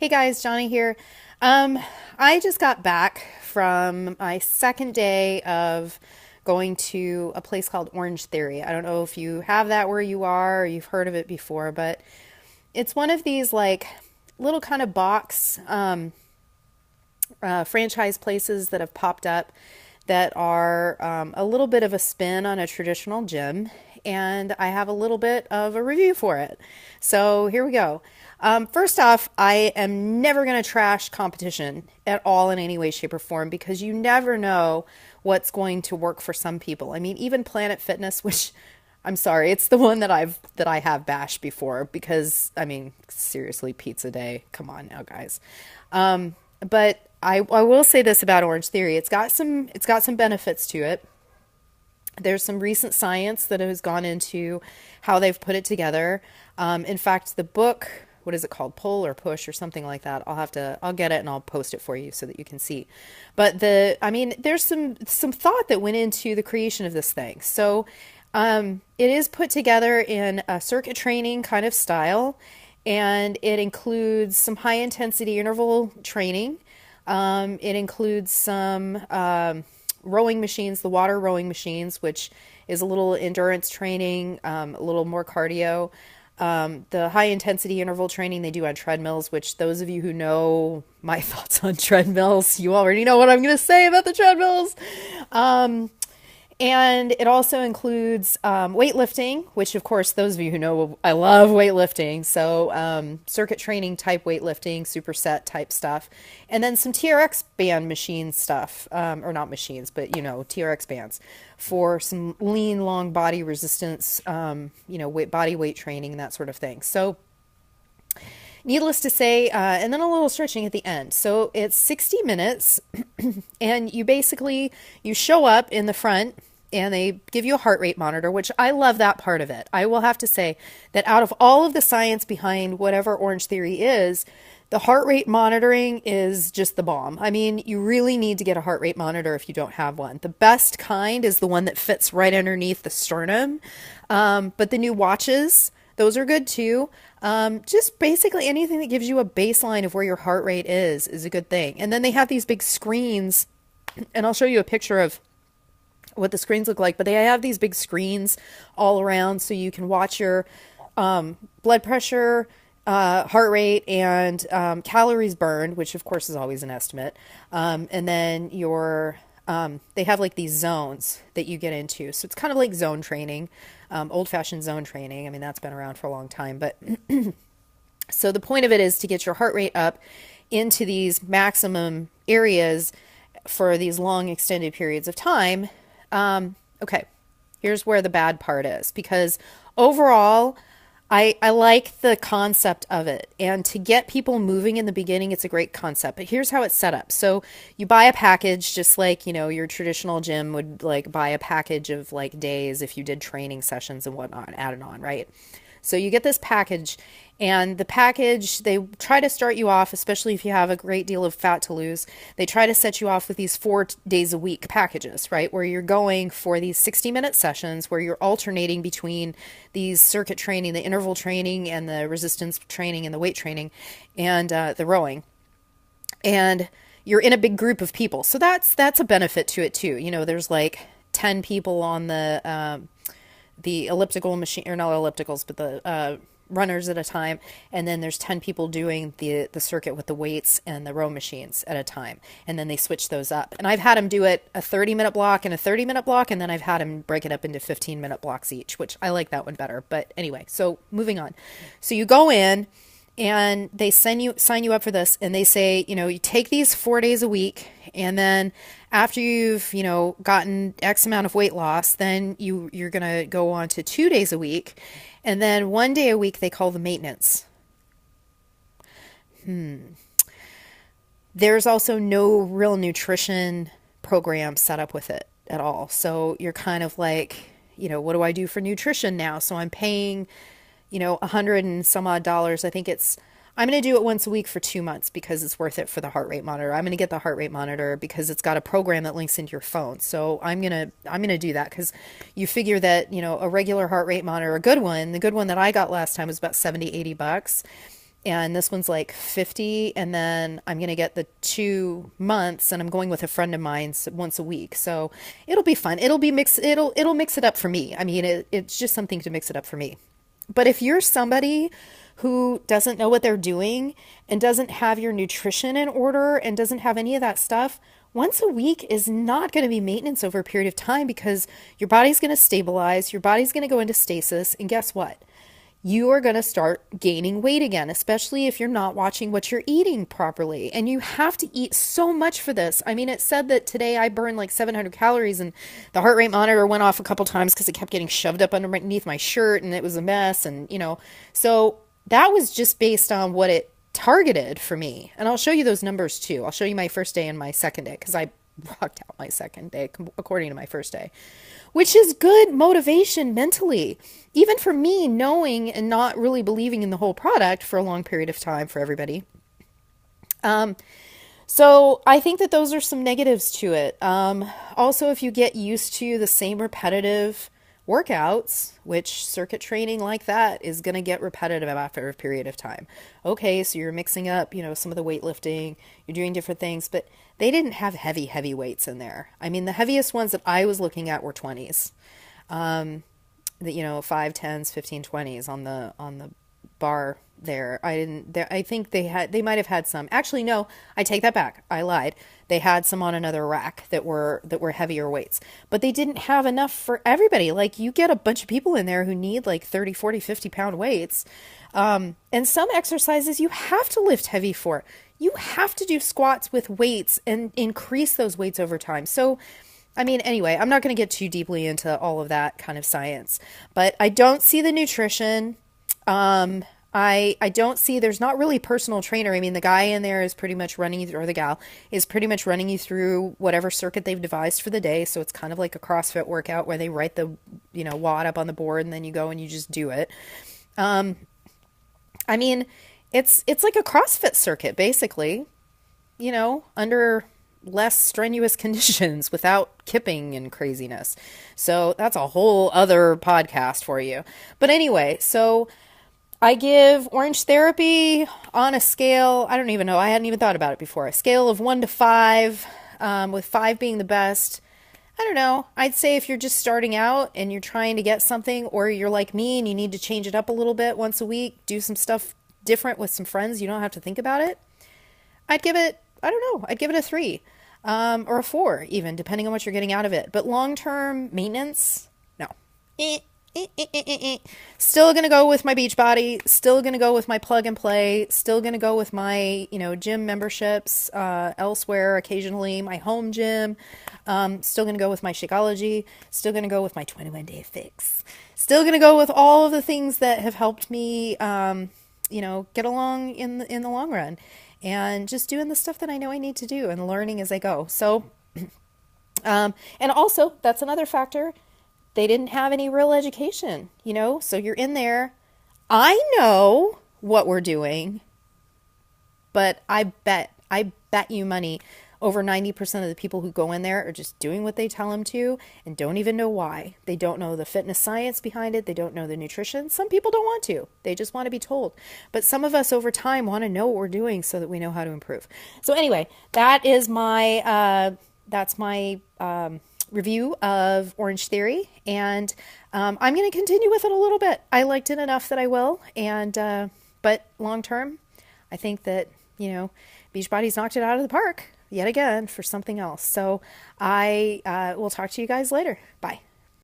Hey guys, Johnny here. I just got back from my second day of going to a place called OrangeTheory. I don't know if you have that where you are or you've heard of it before, but it's one of these like little kind of box franchise places that have popped up that are a little bit of a spin on a traditional gym, and I have a little bit of a review for it. So here we go. First off, I am never going to trash competition at all in any way, shape, or form because you never know what's going to work for some people. I mean, even Planet Fitness, which I'm sorry, it's the one that I have bashed before because I mean, seriously, pizza day. Come on now, guys. But I will say this about Orange Theory. It's got some benefits to it. There's some recent science that has gone into how they've put it together. In fact, the book, what is it called? Pull or Push or something like that. I'll get it and I'll post it for you so that you can see. But I mean, there's some thought that went into the creation of this thing. So, it is put together in a circuit training kind of style, and it includes some high intensity interval training. It includes some rowing machines, the water rowing machines, which is a little endurance training, a little more cardio. The high intensity interval training they do on treadmills, which those of you who know my thoughts on treadmills, you already know what I'm going to say about the treadmills. And it also includes weightlifting, which, of course, those of you who know, I love weightlifting. So, circuit training type weightlifting, superset type stuff. And then some TRX band machine stuff, or not machines, but, TRX bands for some lean, long body resistance, body weight training, and that sort of thing. So, needless to say, and then a little stretching at the end. So it's 60 minutes, and you show up in the front, and they give you a heart rate monitor, which I love that part of it. I will have to say that out of all of the science behind whatever Orange Theory is, the heart rate monitoring is just the bomb. I mean, you really need to get a heart rate monitor if you don't have one. The best kind is the one that fits right underneath the sternum, but the new watches, those are good too. Just basically anything that gives you a baseline of where your heart rate is a good thing. And then they have these big screens, and I'll show you a picture of what the screens look like, but they have these big screens all around so you can watch your blood pressure, heart rate, and calories burned, which of course is always an estimate. And then they have like these zones that you get into. So it's kind of like zone training, old-fashioned zone training. I mean, that's been around for a long time. But so the point of it is to get your heart rate up into these maximum areas for these long extended periods of time. Okay, here's where the bad part is, because overall, I like the concept of it, and to get people moving in the beginning, it's a great concept. But here's how it's set up. So you buy a package, just like, your traditional gym would like buy a package of like days if you did training sessions and whatnot, added on, right? So you get this package, and the package, they try to start you off, especially if you have a great deal of fat to lose, they try to set you off with these 4 days a week packages, right? Where you're going for these 60-minute sessions where you're alternating between these circuit training, the interval training, and the resistance training, and the weight training, and the rowing. And you're in a big group of people. So that's a benefit to it too. There's like 10 people on the elliptical machine, or not ellipticals, but the runners at a time, and then there's 10 people doing the circuit with the weights and the row machines at a time, and then they switch those up. And I've had them do it a 30-minute block and a 30-minute block, and then I've had them break it up into 15-minute blocks each, which I like that one better. But anyway, so moving on. So you go in, and they sign you up for this, and they say, you take these 4 days a week, and then after you've, gotten X amount of weight loss, then you're going to go on to 2 days a week, and then 1 day a week they call the maintenance. There's also no real nutrition program set up with it at all. So you're kind of like, what do I do for nutrition now? So I'm paying, $100 and some odd dollars. I'm going to do it once a week for 2 months because it's worth it for the heart rate monitor. I'm going to get the heart rate monitor because it's got a program that links into your phone. So I'm going to do that because you figure that, a regular heart rate monitor, the good one that I got last time was about $70, $80. And this one's like 50, and then I'm going to get the 2 months, and I'm going with a friend of mine once a week. So it'll be fun. It'll mix it up for me. I mean, it's just something to mix it up for me. But if you're somebody who doesn't know what they're doing and doesn't have your nutrition in order and doesn't have any of that stuff, once a week is not going to be maintenance over a period of time, because your body's going to stabilize, your body's going to go into stasis, and guess what? You are going to start gaining weight again, especially if you're not watching what you're eating properly. And you have to eat so much for this. I mean, it said that today I burned like 700 calories, and the heart rate monitor went off a couple times because it kept getting shoved up underneath my shirt and it was a mess. And, so that was just based on what it targeted for me. And I'll show you those numbers too. I'll show you my first day and my second day, because I rocked out my second day according to my first day, which is good motivation mentally, even for me, knowing and not really believing in the whole product for a long period of time for everybody. So I think that those are some negatives to it. Also, if you get used to the same repetitive workouts, which circuit training like that is going to get repetitive after a period of time. Okay, so you're mixing up, some of the weightlifting, you're doing different things, but they didn't have heavy weights in there. I mean, the heaviest ones that I was looking at were 20s. 5, 10s, 15, 20s on the bar there. I think they might have had some. Actually, no, I take that back. I lied. They had some on another rack that were heavier weights, but they didn't have enough for everybody. Like, you get a bunch of people in there who need like 30, 40, 50 pound weights. And some exercises you have to lift heavy for. You have to do squats with weights and increase those weights over time. So, I mean, anyway, I'm not going to get too deeply into all of that kind of science, but I don't see the nutrition. I don't see, there's not really personal trainer. I mean, the guy in there is pretty much running you, or the gal is pretty much running you through whatever circuit they've devised for the day. So it's kind of like a CrossFit workout where they write the, WOD up on the board, and then you go and you just do it. I mean, it's like a CrossFit circuit, basically, under less strenuous conditions without kipping and craziness. So that's a whole other podcast for you. But anyway, so I give Orange Therapy on a scale, I don't even know, I hadn't even thought about it before, a scale of 1 to 5, with 5 being the best. I don't know, I'd say if you're just starting out and you're trying to get something, or you're like me and you need to change it up a little bit once a week, do some stuff different with some friends, you don't have to think about it, I'd give it, I don't know, I'd give it a 3, or a 4 even, depending on what you're getting out of it. But long-term maintenance, no. Still going to go with my Beachbody, still going to go with my plug and play, still going to go with my, gym memberships, elsewhere occasionally, my home gym, still going to go with my Shakeology, still going to go with my 21-day fix, still going to go with all of the things that have helped me, get along in the long run, and just doing the stuff that I know I need to do and learning as I go. So, and also that's another factor. They didn't have any real education, so you're in there. I know what we're doing, but I bet you money over 90% of the people who go in there are just doing what they tell them to and don't even know why. They don't know the fitness science behind it. They don't know the nutrition. Some people don't want to. They just want to be told. But some of us over time want to know what we're doing so that we know how to improve. So anyway, that is my, review of Orange Theory, and I'm going to continue with it a little bit. I liked it enough that I will, and but long term, I think that Beachbody's knocked it out of the park yet again for something else. So I will talk to you guys later. Bye.